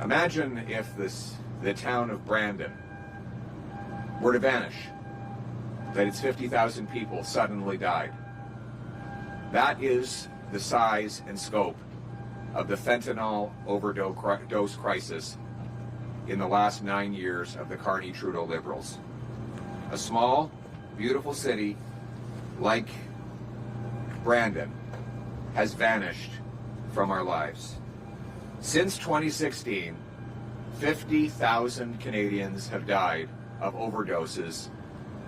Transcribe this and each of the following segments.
Imagine if the town of Brandon were to vanish, that its 50,000 people suddenly died. That is the size and scope of the fentanyl overdose crisis in the last 9 years of the Carney-Trudeau Liberals. A small, beautiful city like Brandon has vanished from our lives. Since 2016, 50,000 Canadians have died of overdoses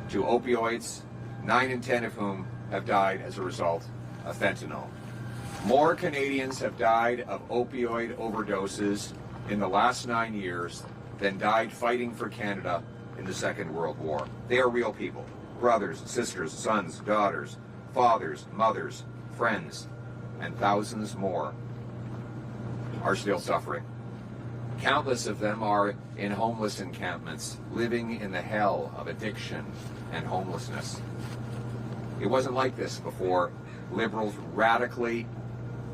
to opioids, 9 in 10 of whom have died as a result of fentanyl. More Canadians have died of opioid overdoses in the last 9 years than died fighting for Canada in the Second World War. They are real people. Brothers, sisters, sons, daughters, fathers, mothers, friends, and thousands more are still suffering. Countless of them are in homeless encampments, living in the hell of addiction and homelessness. It wasn't like this before Liberals radically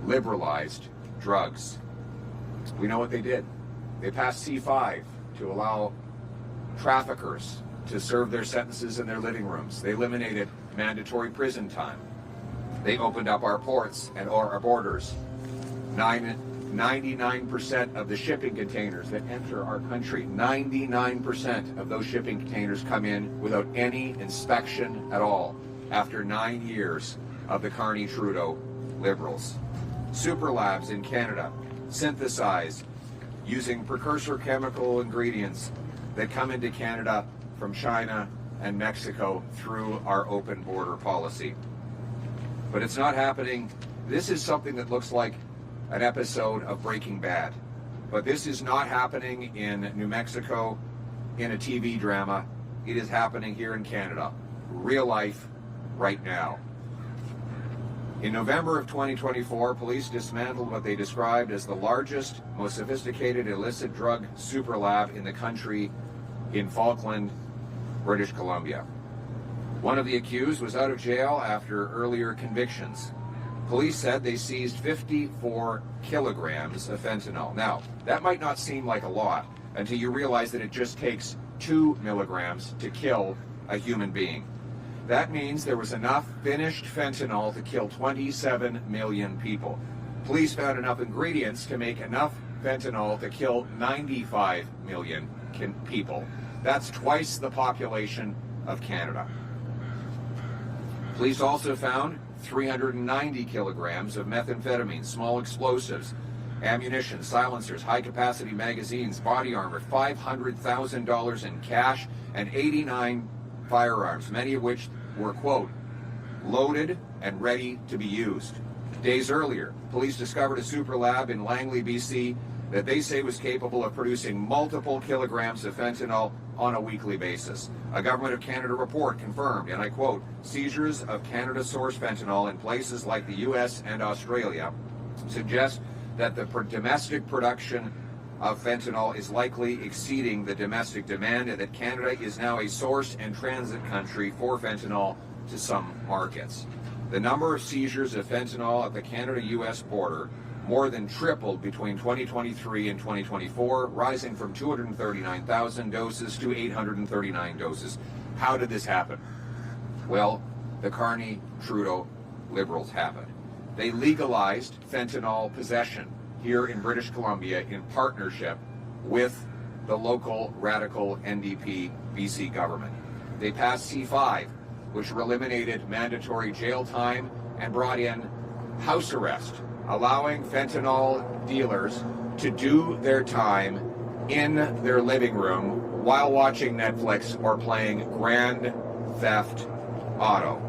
liberalized drugs. We know what they did. They passed C5 to allow traffickers to serve their sentences in their living rooms. They eliminated mandatory prison time. They opened up our ports and our borders. 99% of the shipping containers that enter our country, 99% of those shipping containers come in without any inspection at all after 9 years of the Carney-Trudeau Liberals. Super labs in Canada synthesize using precursor chemical ingredients that come into Canada from China and Mexico through our open border policy. But it's not happening. This is something that looks like an episode of Breaking Bad. But this is not happening in New Mexico in a TV drama. It is happening here in Canada, real life, right now. In November of 2024, police dismantled what they described as the largest, most sophisticated illicit drug super lab in the country in Falkland, British Columbia. One of the accused was out of jail after earlier convictions. Police said they seized 54 kilograms of fentanyl. Now, that might not seem like a lot until you realize that it just takes 2 milligrams to kill a human being. That means there was enough finished fentanyl to kill 27 million people. Police found enough ingredients to make enough fentanyl to kill 95 million people. That's twice the population of Canada. Police also found 390 kilograms of methamphetamine, small explosives, ammunition, silencers, high-capacity magazines, body armor, $500,000 in cash, and 89 firearms, many of which were, quote, loaded and ready to be used. Days earlier, police discovered a super lab in Langley, BC, that they say was capable of producing multiple kilograms of fentanyl on a weekly basis. A Government of Canada report confirmed, and I quote, seizures of Canada-sourced fentanyl in places like the U.S. and Australia suggest that the domestic production of fentanyl is likely exceeding the domestic demand, and that Canada is now a source and transit country for fentanyl to some markets. The number of seizures of fentanyl at the Canada-U.S. border more than tripled between 2023 and 2024, rising from 239,000 doses to 839 doses. How did this happen? Well, the Carney-Trudeau Liberals happened. They legalized fentanyl possession here in British Columbia in partnership with the local radical NDP BC government. They passed C5, which eliminated mandatory jail time and brought in house arrest, allowing fentanyl dealers to do their time in their living room while watching Netflix or playing Grand Theft Auto.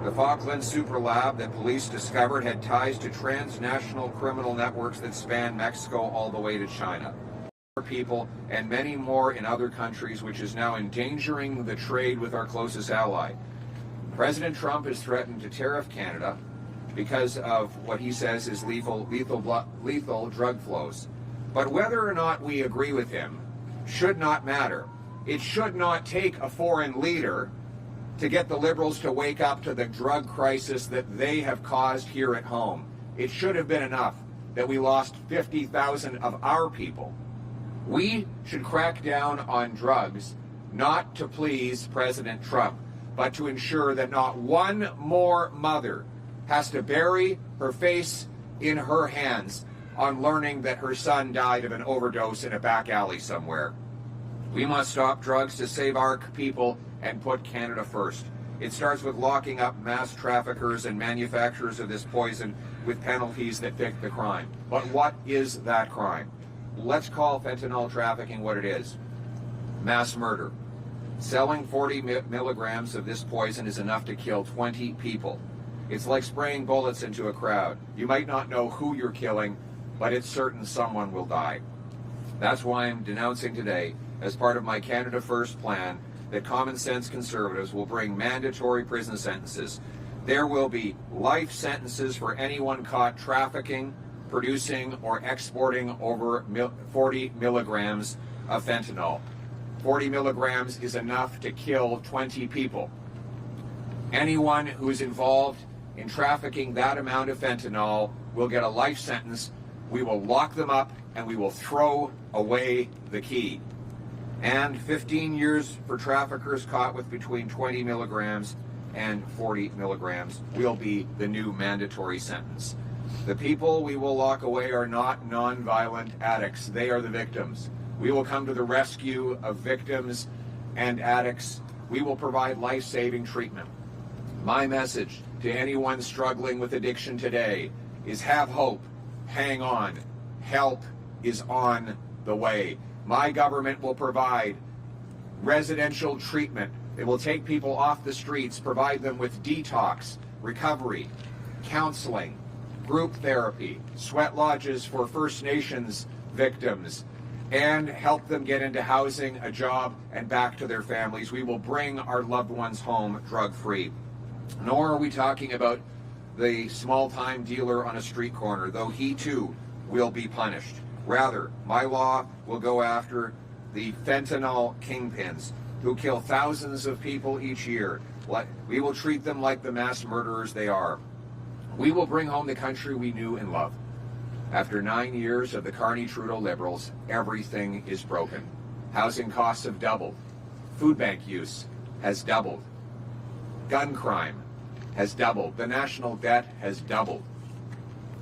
The Falkland Super Lab that police discovered had ties to transnational criminal networks that span Mexico all the way to China. People and many more in other countries, which is now endangering the trade with our closest ally. President Trump has threatened to tariff Canada because of what he says is lethal drug flows. But whether or not we agree with him should not matter. It should not take a foreign leader to get the Liberals to wake up to the drug crisis that they have caused here at home. It should have been enough that we lost 50,000 of our people. We should crack down on drugs, not to please President Trump, but to ensure that not one more mother has to bury her face in her hands on learning that her son died of an overdose in a back alley somewhere. We must stop drugs to save our people and put Canada first. It starts with locking up mass traffickers and manufacturers of this poison with penalties that fit the crime. But what is that crime? Let's call fentanyl trafficking what it is. Mass murder. Selling 40 milligrams of this poison is enough to kill 20 people. It's like spraying bullets into a crowd. You might not know who you're killing, but it's certain someone will die. That's why I'm denouncing today, as part of my Canada First plan, that common sense conservatives will bring mandatory prison sentences. There will be life sentences for anyone caught trafficking, producing, or exporting over 40 milligrams of fentanyl. 40 milligrams is enough to kill 20 people. Anyone who is involved in trafficking that amount of fentanyl will get a life sentence. We will lock them up and we will throw away the key. And 15 years for traffickers caught with between 20 milligrams and 40 milligrams will be the new mandatory sentence. The people we will lock away are not non-violent addicts. They are the victims. We will come to the rescue of victims and addicts. We will provide life-saving treatment. My message to anyone struggling with addiction today is have hope, hang on, help is on the way. My government will provide residential treatment. It will take people off the streets, provide them with detox, recovery, counseling, group therapy, sweat lodges for First Nations victims, and help them get into housing, a job, and back to their families. We will bring our loved ones home drug-free. Nor are we talking about the small-time dealer on a street corner, though he too will be punished. Rather, my law will go after the fentanyl kingpins who kill thousands of people each year. We will treat them like the mass murderers they are. We will bring home the country we knew and loved. After 9 years of the Carney-Trudeau Liberals, everything is broken. Housing costs have doubled. Food bank use has doubled. Gun crime has doubled. The national debt has doubled.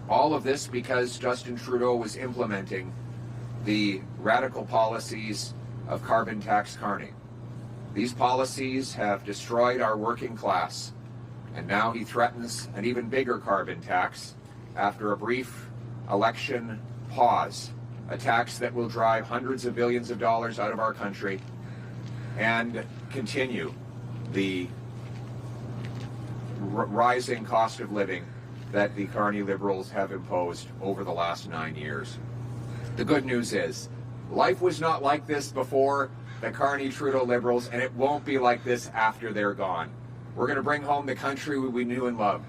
All of this because Justin Trudeau was implementing the radical policies of carbon tax Carney. These policies have destroyed our working class, and now he threatens an even bigger carbon tax after a brief election pause, a tax that will drive hundreds of billions of dollars out of our country and continue the rising cost of living that the Carney Liberals have imposed over the last 9 years. The good news is, life was not like this before the Carney-Trudeau Liberals, and it won't be like this after they're gone. We're going to bring home the country we knew and loved.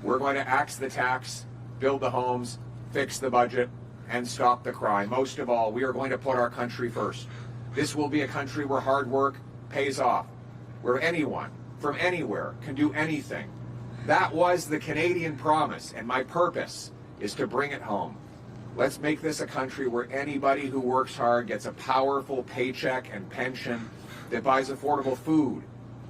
We're going to axe the tax, build the homes, fix the budget, and stop the crime. Most of all, we are going to put our country first. This will be a country where hard work pays off, where anyone from anywhere can do anything. That was the Canadian promise, and my purpose is to bring it home. Let's make this a country where anybody who works hard gets a powerful paycheck and pension that buys affordable food,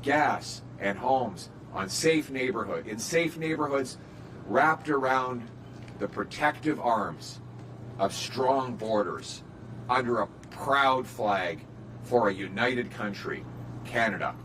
gas, and homes in safe neighborhoods wrapped around the protective arms of strong borders under a proud flag for a united country, Canada.